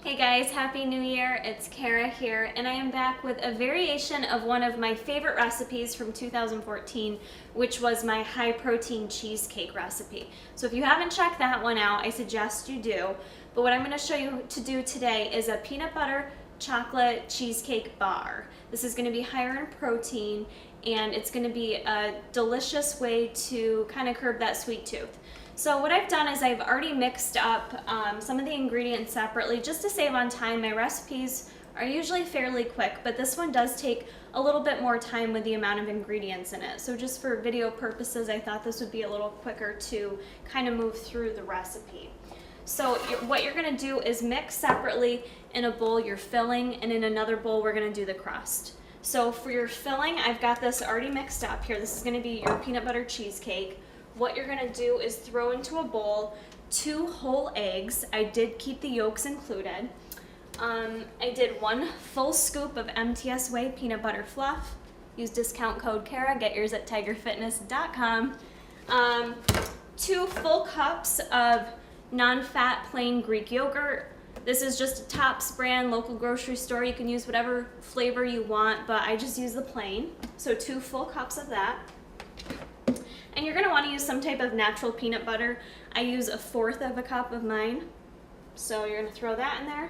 Hey guys, Happy New Year. It's Kara here, and I am back with a variation of one of my favorite recipes from 2014, which was my high protein cheesecake recipe. So if you haven't checked that one out, I suggest you do. But what I'm going to show you to do today is a peanut butter chocolate cheesecake bar. This is going to be higher in protein, and it's going to be a delicious way to kind of curb that sweet tooth. So what I've done is I've already mixed up some of the ingredients separately just to save on time. My recipes are usually fairly quick, but this one does take a little bit more time with the amount of ingredients in it. So just for video purposes, I thought this would be a little quicker to kind of move through the recipe. So what you're going to do is mix separately in a bowl your filling, and in another bowl we're going to do the crust. So for your filling, I've got this already mixed up here. This is going to be your peanut butter cheesecake. What you're going to do is throw into a bowl 2 whole eggs. I did keep the yolks included. I did 1 full scoop of MTS Whey Peanut Butter Fluff. Use discount code Kara, get yours at tigerfitness.com. 2 full cups of non-fat plain Greek yogurt. This is just a Tops brand, local grocery store. You can use whatever flavor you want, but I just use the plain. So 2 full cups of that. And you're going to want to use some type of natural peanut butter. I use 1/4 of a cup of mine. So you're going to throw that in there.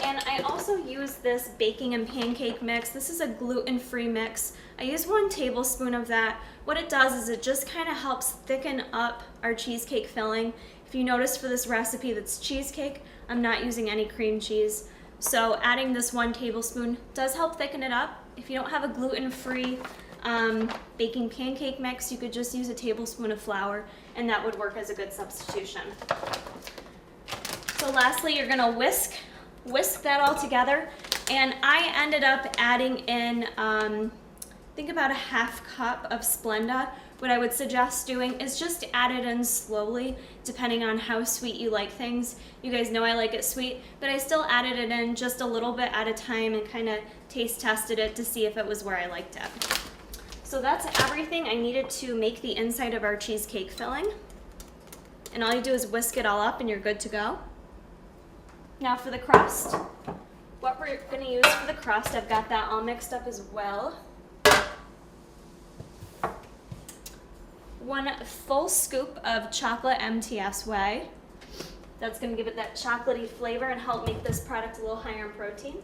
And I also use this baking and pancake mix. This is a gluten-free mix. I use 1 tablespoon of that. What it does is it just kind of helps thicken up our cheesecake filling. If you notice for this recipe that's cheesecake, I'm not using any cream cheese. So adding this 1 tablespoon does help thicken it up. If you don't have a gluten-free baking pancake mix, you could just use a tablespoon of flour, and that would work as a good substitution. So lastly, you're gonna whisk that all together, and I ended up adding in I think about a 1/2 cup of Splenda. What I would suggest doing is just add it in slowly, depending on how sweet you like things. You guys know I like it sweet, but I still added it in just a little bit at a time and kind of taste tested it to see if it was where I liked it. So that's everything I needed to make the inside of our cheesecake filling. And all you do is whisk it all up and you're good to go. Now for the crust, what we're going to use for the crust, I've got that all mixed up as well. 1 full scoop of chocolate MTS Whey. That's going to give it that chocolatey flavor and help make this product a little higher in protein.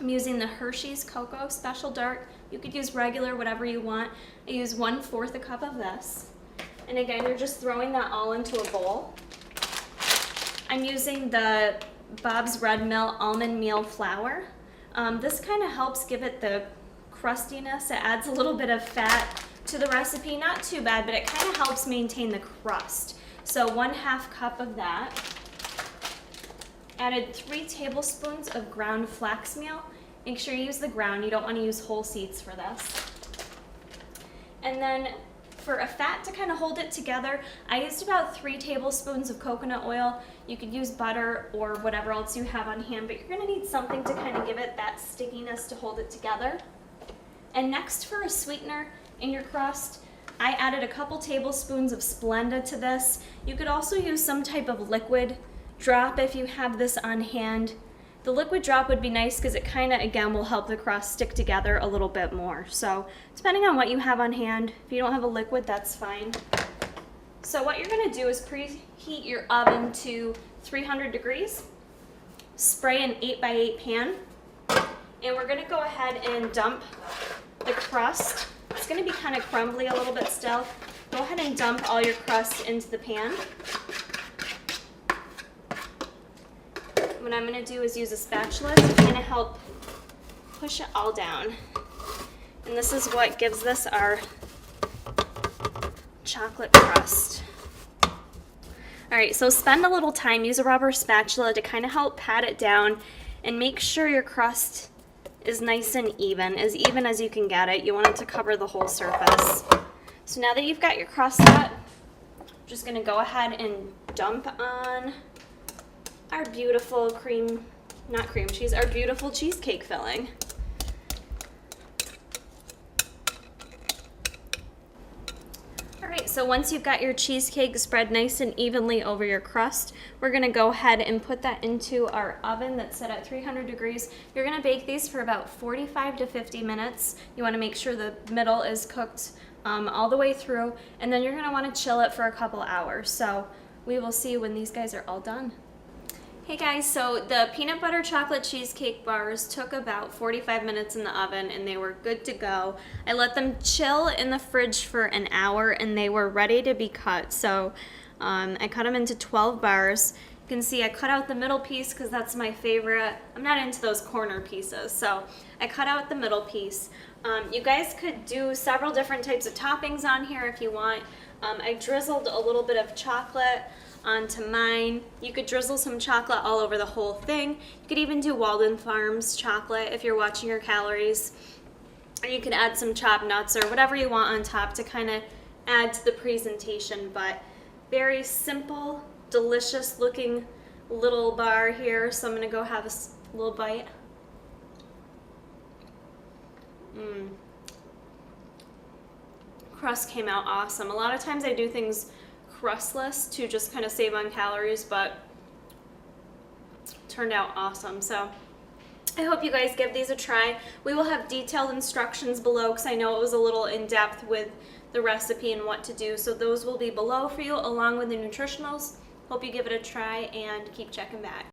I'm using the Hershey's Cocoa Special Dark. You could use regular, whatever you want. I use 1/4 a cup of this. And again, you're just throwing that all into a bowl. I'm using the Bob's Red Mill almond meal flour. This kind of helps give it the crustiness. It adds a little bit of fat to the recipe. Not too bad, but it kind of helps maintain the crust. So 1/2 cup of that. Added 3 tablespoons of ground flax meal. Make sure you use the ground. You don't want to use whole seeds for this. And then for a fat to kind of hold it together, I used about 3 tablespoons of coconut oil. You could use butter or whatever else you have on hand, but you're going to need something to kind of give it that stickiness to hold it together. And next, for a sweetener in your crust, I added a couple tablespoons of Splenda to this. You could also use some type of liquid drop if you have this on hand. The liquid drop would be nice because it kind of, again, will help the crust stick together a little bit more. So depending on what you have on hand, if you don't have a liquid, that's fine. So what you're going to do is preheat your oven to 300 degrees. Spray an 8x8 pan. And we're going to go ahead and dump the crust. It's going to be kind of crumbly a little bit still. Go ahead and dump all your crust into the pan. What I'm going to do is use a spatula to kind of help push it all down. And this is what gives this our chocolate crust. Alright, so spend a little time, use a rubber spatula to kind of help pat it down and make sure your crust is nice and even as you can get it. You want it to cover the whole surface. So now that you've got your crust set, I'm just going to go ahead and dump on our beautiful our beautiful cheesecake filling. Alright, so So once you've got your cheesecake spread nice and evenly over your crust, we're gonna go ahead and put that into our oven that's set at 300 degrees. You're gonna bake these for about 45 to 50 minutes. You wanna make sure the middle is cooked all the way through, and then you're gonna wanna chill it for a couple hours. So we will see when these guys are all done. Hey guys, so the peanut butter chocolate cheesecake bars took about 45 minutes in the oven and they were good to go. I let them chill in the fridge for an hour and they were ready to be cut. So I cut them into 12 bars. You can see I cut out the middle piece because that's my favorite. I'm not into those corner pieces, so I cut out the middle piece. You guys could do several different types of toppings on here if you want. I drizzled a little bit of chocolate onto mine. You could drizzle some chocolate all over the whole thing. You could even do Walden Farms chocolate if you're watching your calories. Or you could add some chopped nuts or whatever you want on top to kind of add to the presentation. But very simple, delicious looking little bar here. So I'm gonna go have a little bite. Crust came out awesome. A lot of times I do things crustless to just kind of save on calories, but turned out awesome. So I hope you guys give these a try. We will have detailed instructions below because I know it was a little in-depth with the recipe and what to do, so those will be below for you along with the nutritionals. Hope you give it a try and keep checking back.